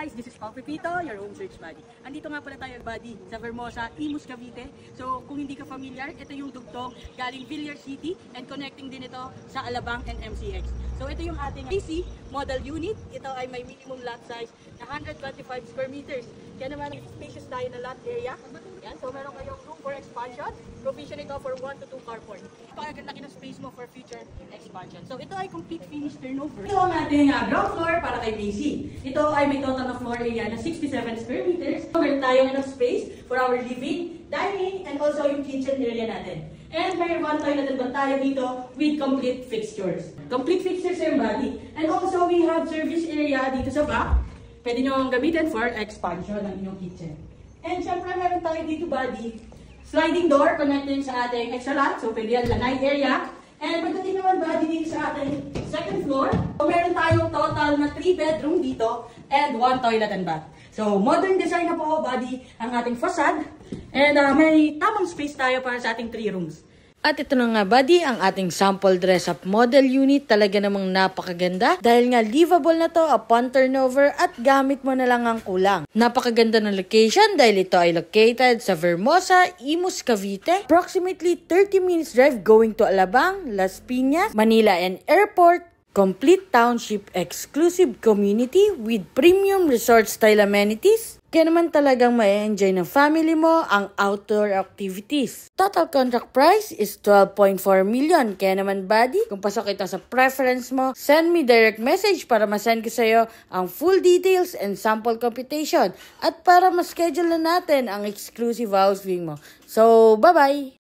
guys, this is Pao Pepito, your home search buddy. Andito nga pala tayo buddy sa Vermosa, Imus, Cavite. So kung hindi ka familiar, ito yung dugtong galing Villar City and connecting din ito sa Alabang and MCX. So ito yung ating PC model unit. Ito ay may minimum lot size na 125 square meters. Kaya naman spacious tayo na lot area. Yan, so meron kayong room for expansion. Provision ito for 1 to 2 carport. Pagkaganda ng space mo for future expansion. So ito ay complete finished turnover. Ito ang ating ground floor para kay PC. Ito ay may total na floor area na 67 square meters. Meron tayong enough space for our living, dining, and also yung kitchen area natin. And may one toilet and tayo dito with complete fixtures. Complete fixtures yung body. And also we have service area dito sa back. Pwede nyo gamitin for expansion ng inyong kitchen. And syempre meron tayo dito body, sliding door connecting sa ating extra lot. So pwede yan lanay area. And pagdating naman body dito sa ating second floor, so meron tayong total na 3 bedroom dito and 1 toilet and bath. So modern design na po body ang ating facade. And may tamang space tayo para sa ating 3 rooms. At ito na nga buddy, ang ating sample dress-up model unit. Talaga namang napakaganda dahil nga livable na to upon turnover at gamit mo na lang ang kulang. Napakaganda ng location dahil ito ay located sa Vermosa, Imus, Cavite. Approximately 30 minutes drive going to Alabang, Las Piñas, Manila and Airport. Complete township exclusive community with premium resort style amenities. Kaya naman talagang ma-enjoy ng family mo ang outdoor activities. Total contract price is 12.4 million. Kaya naman buddy, kung pasok ito sa preference mo, send me direct message para masend ko sa'yo ang full details and sample computation. At para ma-schedule na natin ang exclusive house viewing mo. So, bye-bye!